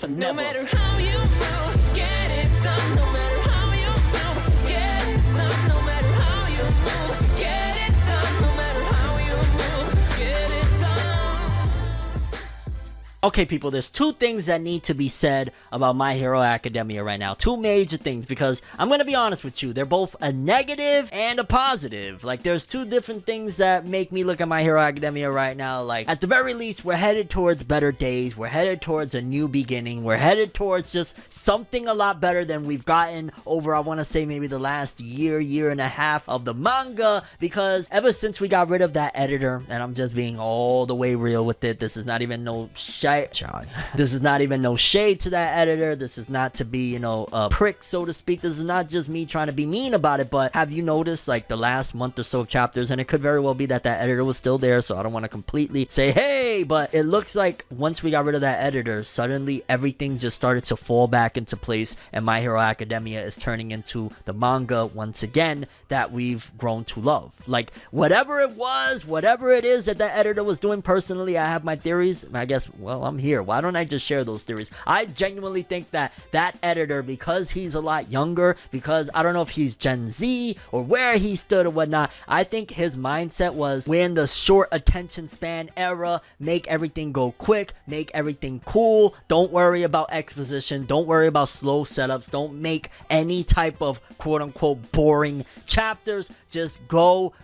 For no matter how you move, get it done. No matter how you move, get it done. No matter how you move, get it done. No matter how you move, get it done. Okay, people, there's two things that need to be said about My Hero Academia right now. Two major things, because I'm going to be honest with you. They're both a negative and a positive. Like, there's two different things that make me look at My Hero Academia right now. Like, at the very least, we're headed towards better days. We're headed towards a new beginning. We're headed towards just something a lot better than we've gotten over, I want to say, maybe the last year and a half of the manga. Because ever since we got rid of that editor, and I'm just being all the way real with it, this is not even no this is not even no shade to that editor. This is not to be, you know, a prick, so to speak. This is not just me trying to be mean about it, but have you noticed, like, the last month or so of chapters, and it could very well be that that editor was still there, so I don't want to completely say, hey, but it looks like once we got rid of that editor, suddenly everything just started to fall back into place, and My Hero Academia is turning into the manga once again that we've grown to love. Like, whatever it was, whatever it is that that editor was doing, personally, I have my theories. I guess, well, I'm here. Why don't I just share those theories? I genuinely think that that editor, because he's a lot younger, because I don't know if he's Gen Z or where he stood or whatnot, I think his mindset was, we're in the short attention span era, make everything go quick, make everything cool, don't worry about exposition, don't worry about slow setups, don't make any type of quote-unquote boring chapters, just go.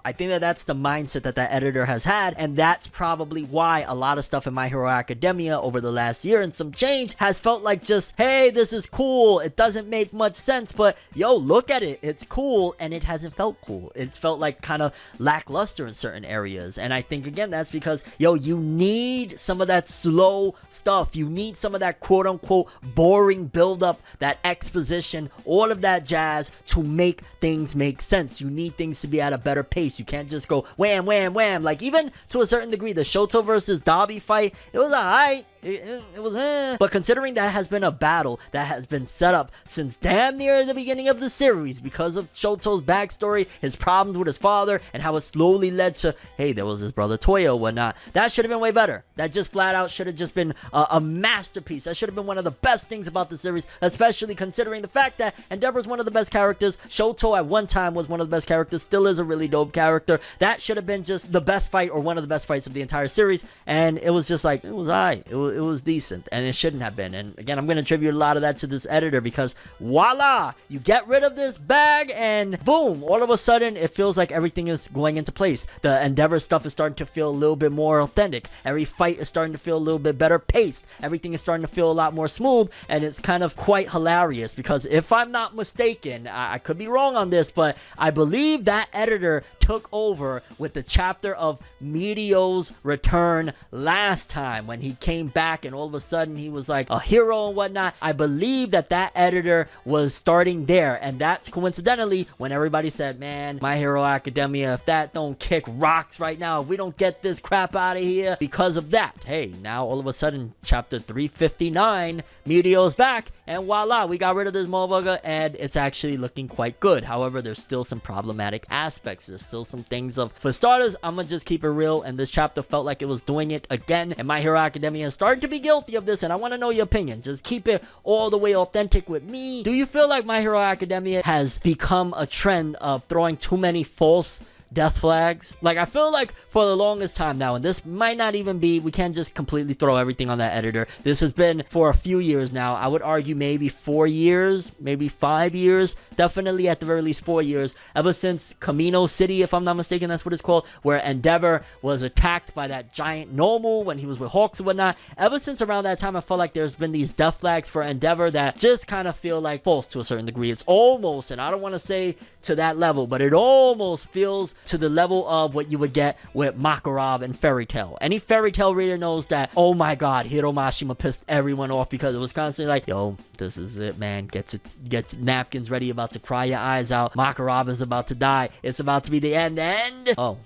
I think that that's the mindset that that editor has had, and that's probably why a lot of stuff in My Hero Academia over the last year and some change has felt like just, hey, this is cool, it doesn't make much sense, but yo, look at it, it's cool, and it hasn't felt cool. It's felt like kind of lackluster in certain areas, and I think, again, that's because, yo, you need some of that slow stuff, you need some of that quote-unquote boring build-up, that exposition, all of that jazz to make things make sense. You need things to be at a better pace. You can't just go wham, wham, wham. Like, even to a certain degree, the Shoto versus Dabi fight, it was alright. It was but considering that has been a battle that has been set up since damn near the beginning of the series because of Shoto's backstory, his problems with his father, and how it slowly led to, hey, there was his brother Toyo, whatnot. That should have been way better. That just flat out should have just been a masterpiece. That should have been one of the best things about the series, especially considering the fact that Endeavor's one of the best characters. Shoto at one time was one of the best characters, still is a really dope character. That should have been just the best fight, or one of the best fights of the entire series, and it was just like, it was alright. It was decent, and it shouldn't have been. And again, I'm going to attribute a lot of that to this editor, because voila, you get rid of this bag and boom, all of a sudden it feels like everything is going into place. The Endeavor stuff is starting to feel a little bit more authentic. Every fight is starting to feel a little bit better paced. Everything is starting to feel a lot more smooth, and it's kind of quite hilarious, because if I'm not mistaken, I could be wrong on this, but I believe that editor took over with the chapter of Mirio's return last time, when he came back and all of a sudden he was like a hero and whatnot. I believe that that editor was starting there, and that's coincidentally when everybody said, man, My Hero Academia, if that don't kick rocks right now, if we don't get this crap out of here because of that, hey, now all of a sudden chapter 359, Mirio's back, and voila, we got rid of this motherfucker, and it's actually looking quite good. However, there's still some problematic aspects. There's still some things of, for starters, I'm gonna just keep it real, and this chapter felt like it was doing it again, and My Hero Academia is starting to be guilty of this, and I want to know your opinion. Just keep it all the way authentic with me. Do you feel like My Hero Academia has become a trend of throwing too many false death flags? Like, I feel like for the longest time now, and this might not even be, we can't just completely throw everything on that editor. This has been for a few years now. I would argue maybe 4 years, maybe 5 years, definitely at the very least 4 years, ever since Camino City, if I'm not mistaken, that's what it's called, where Endeavor was attacked by that giant normal when he was with Hawks and whatnot. Ever since around that time, I felt like there's been these death flags for Endeavor that just kind of feel like false to a certain degree. It's almost, and I don't want to say to that level, but it almost feels to the level of what you would get with Makarov and Fairy Tail. Any Fairy Tail reader knows that, oh my god, Hiro Mashima pissed everyone off because it was constantly like, yo, this is it, man. Get your napkins ready, about to cry your eyes out. Makarov is about to die. It's about to be the end. Oh,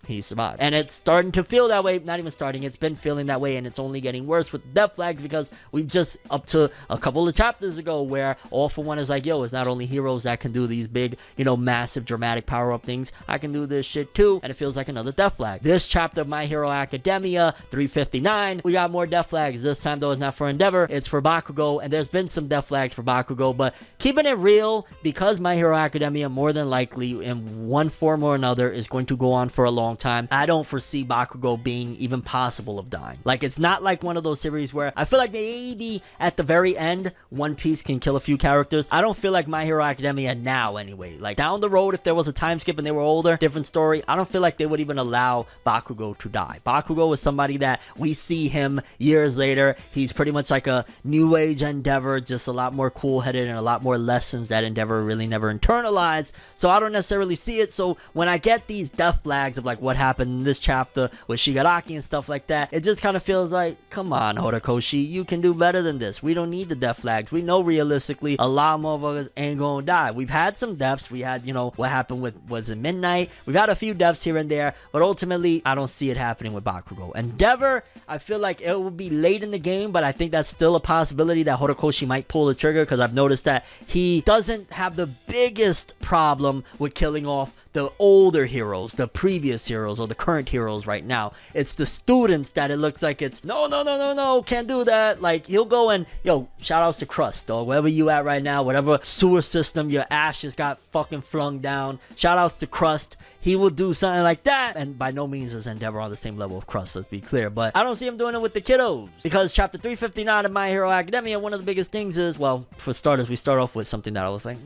he survived. And it's starting to feel that way. Not even starting, it's been feeling that way, and it's only getting worse with death flags because we've just up to a couple of chapters ago where All For One is like, yo, it's not only heroes that can do these big, you know, massive dramatic power up things, I can do this shit too, and it feels like another death flag. This chapter of My Hero Academia 359, we got more death flags. This time though, it's not for Endeavor, it's for Bakugo, and there's been some death flags for Bakugo, but keeping it real, because My Hero Academia more than likely in one form or another is going to go on for a long time, I don't foresee Bakugo being even possible of dying. Like, it's not like one of those series where I feel like maybe at the very end One Piece can kill a few characters. I don't feel like My Hero Academia now anyway. Like, down the road, if there was a time skip and they were older, different story, I don't feel like they would even allow Bakugo to die. Bakugo is somebody that we see him years later. He's pretty much like a new age Endeavor, just a lot more cool headed and a lot more lessons that Endeavor really never internalized. So I don't necessarily see it. So when I get these death flags of like what happened in this chapter with Shigaraki and stuff like that, it just kind of feels like, come on, Horikoshi, you can do better than this. We don't need the death flags. We know realistically a lot of motherfuckers ain't gonna die. We've had some deaths. We had, you know, what happened with, was it Midnight? We've had a few deaths here and there, but ultimately I don't see it happening with Bakugo. Endeavor, I feel like it will be late in the game, but I think that's still a possibility that Horikoshi might pull the trigger, because I've noticed that he doesn't have the biggest problem with killing off the older heroes, the previous heroes, or the current heroes right now. It's the students that it looks like it's, no, can't do that. Like, he'll go and, yo, shout outs to Crust, dog, wherever you at right now, whatever sewer system your ashes got fucking flung down, shout outs to Crust. He will do something like that, and by no means is Endeavor on the same level of Crust, let's be clear, but I don't see him doing it with the kiddos, because chapter 359 of My Hero Academia, one of the biggest things is, well, for starters, we start off with something that I was like,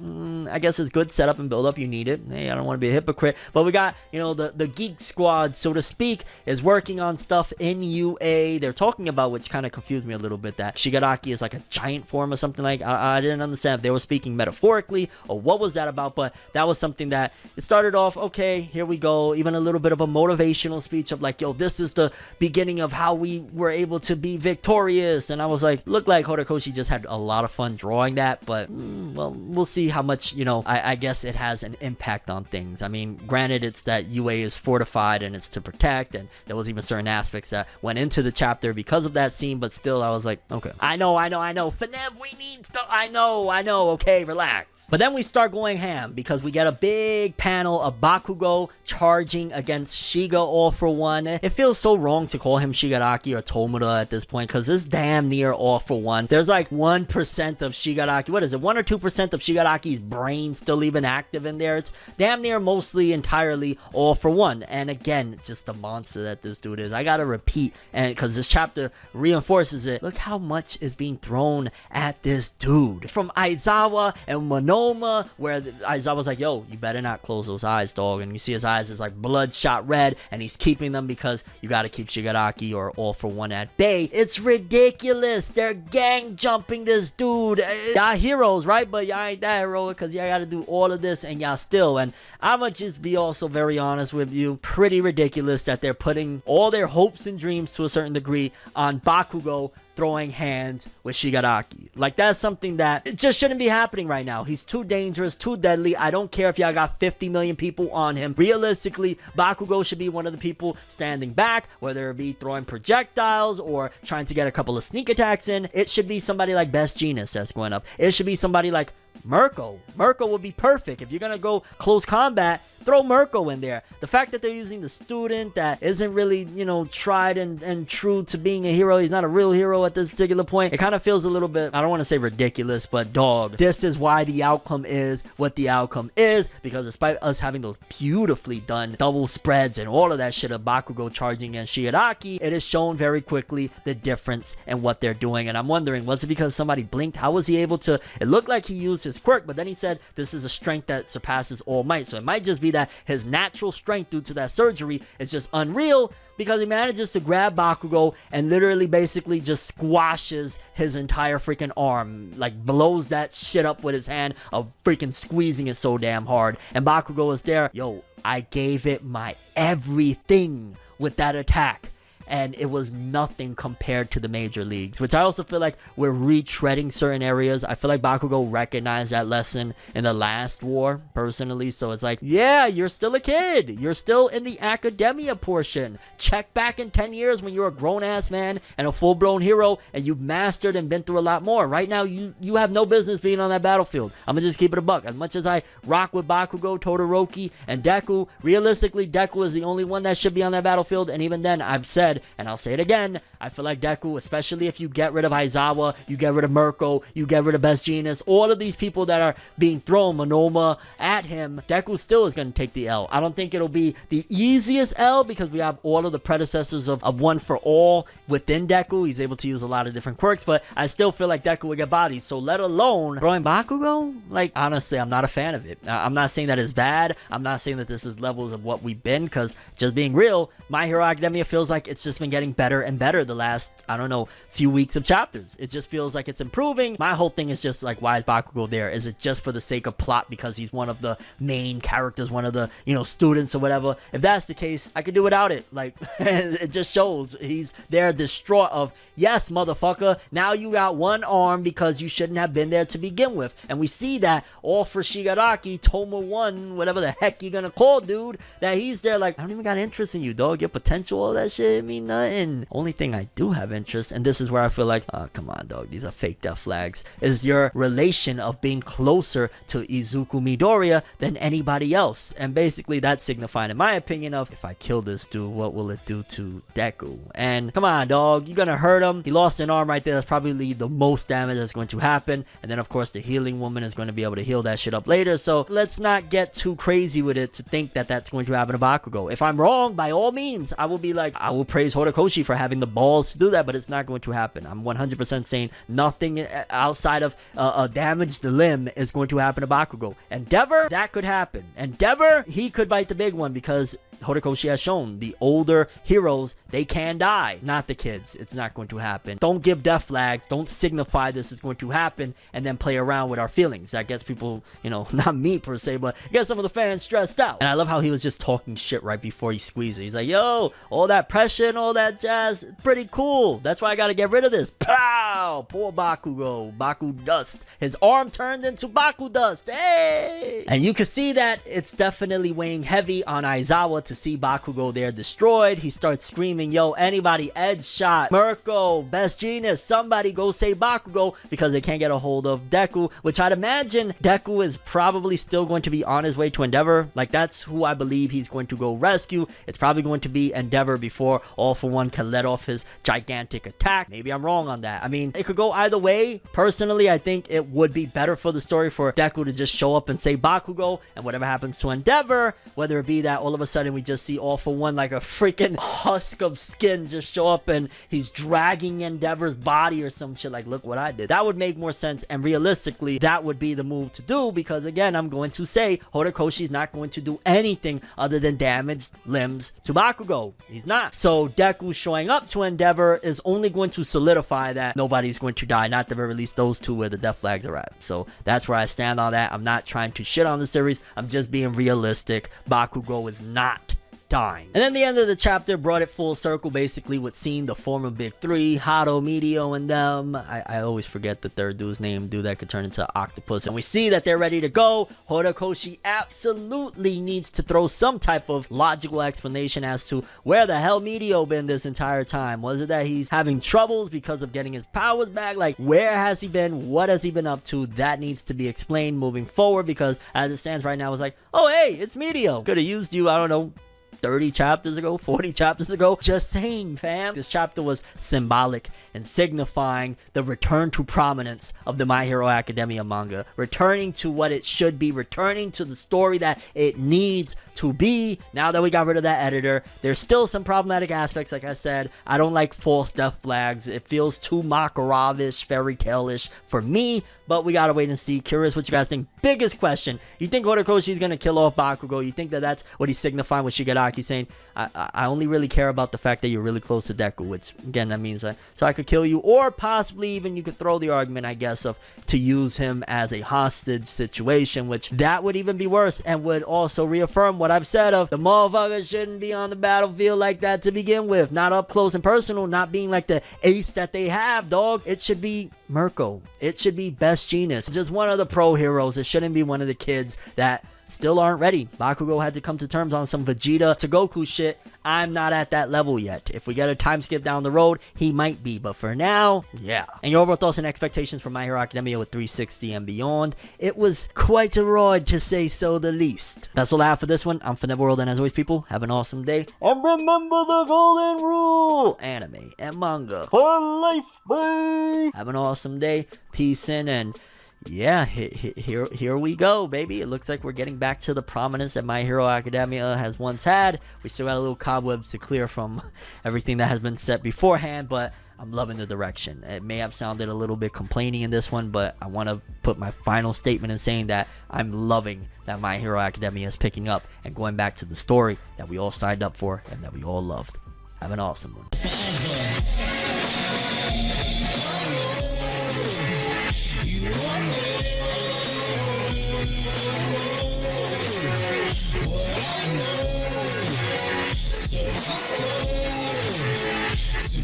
I guess it's good setup and build up, you need it. Hey, I don't want to be a hypocrite, but we got, you know, the geek squad, so to speak, is working on stuff in UA. They're talking about, which kind of confused me a little bit, that Shigaraki is like a giant form or something. Like, I didn't understand if they were speaking metaphorically or what was that about, but that was something that it started off, okay, here we go, even a little bit of a motivational speech of like, yo, this is the beginning of how we were able to be victorious, and I was like, looked like Horikoshi just had a lot of fun drawing that, but well, we'll see how much, you know, I guess it has an impact on things. I mean, granted, it's that UA is fortified and it's to protect, and there was even certain aspects that went into the chapter because of that scene, but still I was like, okay, I know, Fenev, we need stuff, I know, okay, relax. But then we start going ham because we get a big panel of Bakugo charging against Shiga All For One. It feels so wrong to call him Shigaraki or Tomura at this point, because it's damn near All For One. There's like 1% of Shigaraki, what is it, 1 or 2% of Shigaraki's brain still even active in there. It's damn near mostly entirely All For One, and again, just the monster that this dude is. I gotta repeat, and because this chapter reinforces it, look how much is being thrown at this dude from Aizawa and Monoma, where Aizawa's like, yo, you better not close those eyes, dog, and you see his eyes is like bloodshot red, and he's keeping them because you gotta keep Shigaraki or All For One at bay. It's ridiculous. They're gang jumping this dude. Y'all heroes, right? But y'all ain't that heroic, because y'all gotta do all of this and y'all still, and I'ma just be also very honest with you, pretty ridiculous that they're putting all their hopes and dreams to a certain degree on Bakugo throwing hands with Shigaraki. Like, that's something that it just shouldn't be happening right now. He's too dangerous, too deadly. I don't care if y'all got 50 million people on him. Realistically, Bakugo should be one of the people standing back, whether it be throwing projectiles or trying to get a couple of sneak attacks in. It should be somebody like Best Genius that's going up. It should be somebody like Mirko. Mirko would be perfect. If you're gonna go close combat, throw Mirko in there. The fact that they're using the student that isn't really, you know, tried and true to being a hero, he's not a real hero at this particular point, it kind of feels a little bit, I don't want to say ridiculous, but dog, this is why the outcome is what the outcome is, because despite us having those beautifully done double spreads and all of that shit of Bakugo charging against Shigaraki, it is shown very quickly the difference in what they're doing, and I'm wondering, was it because somebody blinked? How was he able to, it looked like he used his quirk, but then he said this is a strength that surpasses all might, so it might just be that his natural strength due to that surgery is just unreal, because he manages to grab Bakugo and literally basically just squashes his entire freaking arm, like blows that shit up with his hand of freaking squeezing it so damn hard, and Bakugo is there, yo, I gave it my everything with that attack, and it was nothing compared to the major leagues, which I also feel like we're retreading certain areas. I feel like Bakugo recognized that lesson in the last war, personally. So it's like, yeah, you're still a kid. You're still in the academia portion. Check back in 10 years when you're a grown-ass man and a full-blown hero, and you've mastered and been through a lot more. Right now, you have no business being on that battlefield. I'm gonna just keep it a buck. As much as I rock with Bakugo, Todoroki, and Deku, realistically, Deku is the only one that should be on that battlefield. And even then, I've said, and I'll say it again, I feel like Deku, especially if you get rid of Aizawa, you get rid of Mirko, you get rid of Best Genius, all of these people that are being thrown Monoma at him, Deku still is going to take the L. I don't think it'll be the easiest L because we have all of the predecessors of One for All within Deku. He's able to use a lot of different quirks, but I still feel like Deku will get bodied. So let alone throwing Bakugo, like, honestly, I'm not a fan of it. I'm not saying that it's bad. I'm not saying that this is levels of what we've been, because just being real, My Hero Academia feels like it's just been getting better and better the last, I don't know, few weeks of chapters. It just feels like it's improving. My whole thing is just like, why is Bakugo there? Is it just for the sake of plot because he's one of the main characters, one of the, you know, students or whatever? If that's the case, I could do without it. Like, it just shows he's there distraught of, yes, motherfucker, now you got one arm because you shouldn't have been there to begin with. And we see that all for Shigaraki, Toma 1, whatever the heck you gonna call dude, that he's there like, I don't even got interest in you, dog. Your potential, all that shit mean nothing. Only thing I do have interest, and this is where I feel like, oh, come on, dog, these are fake death flags, is your relation of being closer to Izuku Midoriya than anybody else. And basically that's signifying, in my opinion, of, if I kill this dude, what will it do to Deku? And come on, dog, you're gonna hurt him. He lost an arm right there. That's probably the most damage that's going to happen. And then of course the healing woman is going to be able to heal that shit up later. So let's not get too crazy with it to think that that's going to happen to Bakugo. If I'm wrong, by all means, I will be like, I will praise Horikoshi for having the balls to do that, but it's not going to happen. I'm 100% saying nothing outside of a damaged limb is going to happen to Bakugo. Endeavor, that could happen. Endeavor, he could bite the big one, because Horikoshi has shown the older heroes, they can die, not the kids. It's not going to happen. Don't give death flags. Don't signify this is going to happen and then play around with our feelings. That gets people, you know, not me per se, but it gets some of the fans stressed out. And I love how he was just talking shit right before he squeezed it. He's like, yo, all that pressure and all that jazz, pretty cool. That's why I gotta get rid of this. Pow! Poor Bakugo. Baku dust. His arm turned into Baku dust. Hey! And you can see that it's definitely weighing heavy on Aizawa to see Bakugo there destroyed. He starts screaming, yo, anybody, edge shot, Mirko, Best Genius, somebody go save Bakugo, because they can't get a hold of Deku, which I'd imagine Deku is probably still going to be on his way to Endeavor. Like, that's who I believe he's going to go rescue. It's probably going to be Endeavor before All For One can let off his gigantic attack. Maybe I'm wrong on that. I mean, it could go either way. Personally, I think it would be better for the story for Deku to just show up and save Bakugo, and whatever happens to Endeavor, whether it be that all of a sudden we just see All For One like a freaking husk of skin just show up and he's dragging Endeavor's body or some shit, like, look what I did. That would make more sense, and realistically that would be the move to do, because again, I'm going to say Horikoshi's not going to do anything other than damage limbs to Bakugo. He's not. So Deku showing up to Endeavor is only going to solidify that nobody's going to die, not at the very least those two where the death flags are at. So that's where I stand on that. I'm not trying to shit on the series. I'm just being realistic. Bakugo is not dying. And then the end of the chapter brought it full circle, basically with seeing the former big three, Hato, Mirio, and them. I always forget the third dude's name, dude that could turn into an octopus. And we see that they're ready to go. Horikoshi absolutely needs to throw some type of logical explanation as to where the hell Mirio been this entire time. Was it that he's having troubles because of getting his powers back? Like, where has he been? What has he been up to? That needs to be explained moving forward, because as it stands right now, it's like, oh hey, it's Mirio. Could have used you, I don't know, 30 chapters ago, 40 chapters ago. Just saying, fam. This chapter was symbolic and signifying the return to prominence of the My Hero Academia manga. Returning to what it should be. Returning to the story that it needs to be. Now that we got rid of that editor, there's still some problematic aspects, like I said. I don't like false death flags. It feels too Makarov-ish, fairy tale-ish for me, but we gotta wait and see. Curious what you guys think. Biggest question. You think Horikoshi is gonna kill off Bakugo? You think that that's what he's signifying with Shigaraki? Shigaraki saying, I only really care about the fact that you're really close to Deku, which again, that means so I could kill you, or possibly even you could throw the argument, I guess, of to use him as a hostage situation, which that would even be worse and would also reaffirm what I've said of the motherfucker shouldn't be on the battlefield like that to begin with, not up close and personal, not being like the ace that they have, dog. It should be Mirko. It should be Best Genius, just one of the pro heroes. It shouldn't be one of the kids that still aren't ready. Bakugo had to come to terms on some Vegeta to Goku shit. I'm not at that level yet. If we get a time skip down the road, he might be, but for now, yeah. And your overall thoughts and expectations for My Hero Academia with 360 and beyond? It was quite a ride, to say so the least. That's all I have for this one. I'm ForneverWorld, and as always, people, have an awesome day. And remember the golden rule: anime and manga for life, boy. Have an awesome day. Peace in, and yeah, here we go, baby. It looks like we're getting back to the prominence that My Hero Academia has once had. We still got a little cobwebs to clear from everything that has been set beforehand, but I'm loving the direction. It may have sounded a little bit complaining in this one, but I want to put my final statement in saying that I'm loving that My Hero Academia is picking up and going back to the story that we all signed up for and that we all loved. Have an awesome one. To